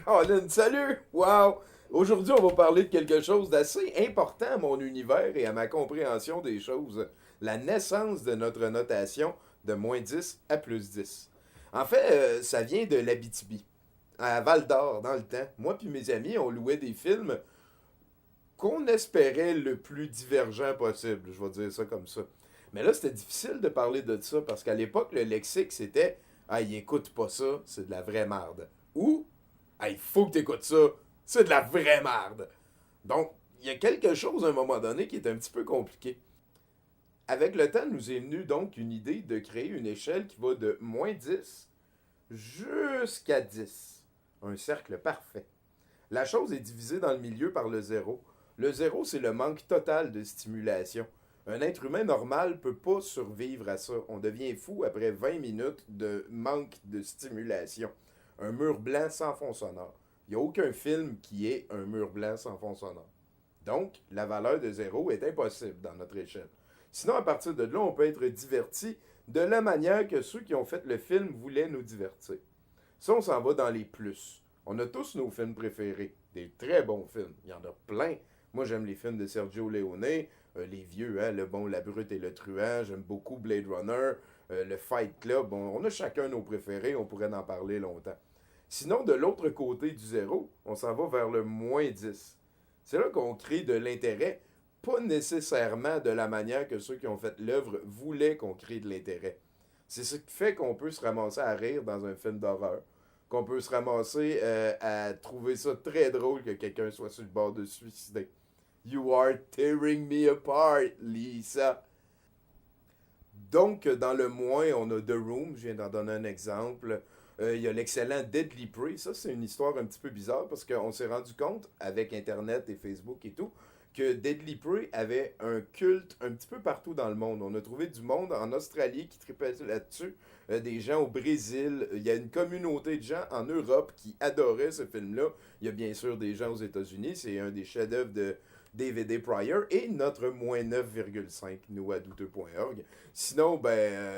Colin, salut! Wow! Aujourd'hui, on va parler de quelque chose d'assez important à mon univers et à ma compréhension des choses. La naissance de notre notation de -10 à +10. En fait, ça vient de l'Abitibi, à Val d'Or, dans le temps. Moi puis mes amis, on louait des films qu'on espérait le plus divergent possible, je vais dire ça comme ça. Mais là, c'était difficile de parler de ça parce qu'à l'époque, le lexique, c'était Ah, il écoute pas ça, c'est de la vraie marde. Ou Ah, il faut que tu écoutes ça, c'est de la vraie marde. Donc, il y a quelque chose à un moment donné qui est un petit peu compliqué. Avec le temps, nous est venue donc une idée de créer une échelle qui va de -10 jusqu'à 10. Un cercle parfait. La chose est divisée dans le milieu par le zéro. Le zéro, c'est le manque total de stimulation. Un être humain normal peut pas survivre à ça. On devient fou après 20 minutes de manque de stimulation. Un mur blanc sans fond sonore. Il n'y a aucun film qui ait un mur blanc sans fond sonore. Donc, la valeur de zéro est impossible dans notre échelle. Sinon, à partir de là, on peut être diverti de la manière que ceux qui ont fait le film voulaient nous divertir. Ça, on s'en va dans les plus. On a tous nos films préférés, des très bons films. Il y en a plein. Moi, j'aime les films de Sergio Leone, les vieux, hein, Le Bon, la Brute et le Truand. J'aime beaucoup Blade Runner, le Fight Club. Bon, on a chacun nos préférés, on pourrait en parler longtemps. Sinon, de l'autre côté du zéro, on s'en va vers le -10. C'est là qu'on crée de l'intérêt, pas nécessairement de la manière que ceux qui ont fait l'œuvre voulaient qu'on crée de l'intérêt. C'est ce qui fait qu'on peut se ramasser à rire dans un film d'horreur, qu'on peut se ramasser à trouver ça très drôle que quelqu'un soit sur le bord de se suicider. You are tearing me apart, Lisa. Donc, dans le moins, on a The Room, je viens d'en donner un exemple. Il y a l'excellent Deadly Prey. Ça, c'est une histoire un petit peu bizarre parce qu'on s'est rendu compte, avec Internet et Facebook et tout, que Deadly Prey avait un culte un petit peu partout dans le monde. On a trouvé du monde en Australie qui tripait là-dessus, des gens au Brésil. Il y a une communauté de gens en Europe qui adoraient ce film-là. Il y a bien sûr des gens aux États-Unis. C'est un des chefs-d'œuvre de DVD Pryor et notre -9,5 nous à douteux.org. Sinon,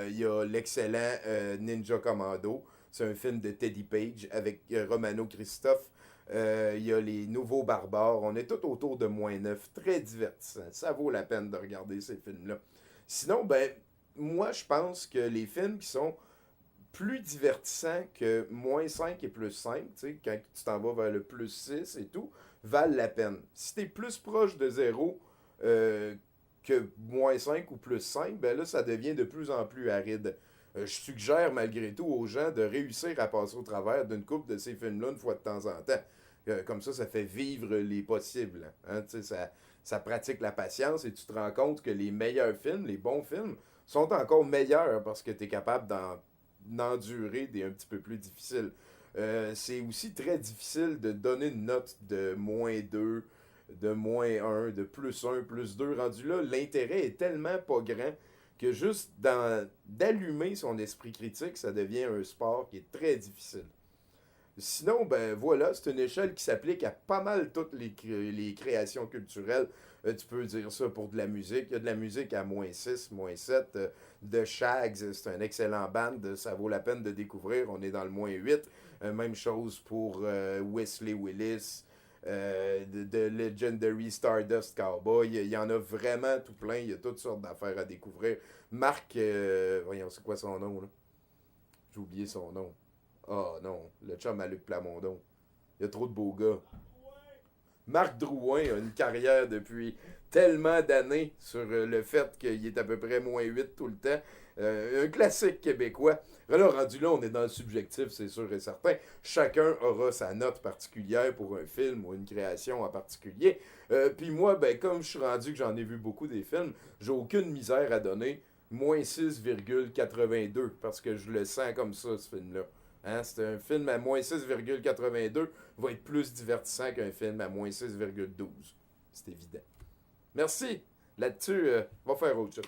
il y a l'excellent Ninja Commando. C'est un film de Teddy Page avec Romano Christophe. Il y a les Nouveaux Barbares. On est tout autour de -9. Très divertissant. Ça vaut la peine de regarder ces films-là. Sinon, moi, je pense que les films qui sont plus divertissants que -5 et +5, tu sais, quand tu t'en vas vers le +6 et tout, valent la peine. Si t'es plus proche de zéro que -5 ou +5, ben là, ça devient de plus en plus aride. Je suggère malgré tout aux gens de réussir à passer au travers d'une couple de ces films-là une fois de temps en temps. Comme ça fait vivre les possibles. Hein? Ça pratique la patience et tu te rends compte que les meilleurs films, les bons films, sont encore meilleurs parce que tu es capable d'endurer des un petit peu plus difficiles. C'est aussi très difficile de donner une note de -2, de -1, de +1, +2. Rendu là, l'intérêt est tellement pas grand que juste d'allumer son esprit critique, ça devient un sport qui est très difficile. Sinon, voilà, c'est une échelle qui s'applique à pas mal toutes les créations culturelles. Tu peux dire ça pour de la musique. Il y a de la musique à -6, -7. The Shags, c'est un excellent band. Ça vaut la peine de découvrir. On est dans le -8. Même chose pour Wesley Willis. The Legendary Stardust Cowboy. Il y en a vraiment tout plein. Il y a toutes sortes d'affaires à découvrir. Marc, voyons, c'est quoi son nom, là? J'ai oublié son nom. Ah non, le chum à Luc Plamondon. Il y a trop de beaux gars. Marc Drouin a une carrière depuis tellement d'années sur le fait qu'il est à peu près -8 tout le temps. Un classique québécois. Là, rendu là, on est dans le subjectif, c'est sûr et certain. Chacun aura sa note particulière pour un film ou une création en particulier. Puis moi, comme je suis rendu que j'en ai vu beaucoup des films, j'ai aucune misère à donner -6,82 parce que je le sens comme ça, ce film-là. Hein, c'est un film à -6,82 va être plus divertissant qu'un film à -6,12. C'est évident. Merci. Là-dessus, va faire autre chose.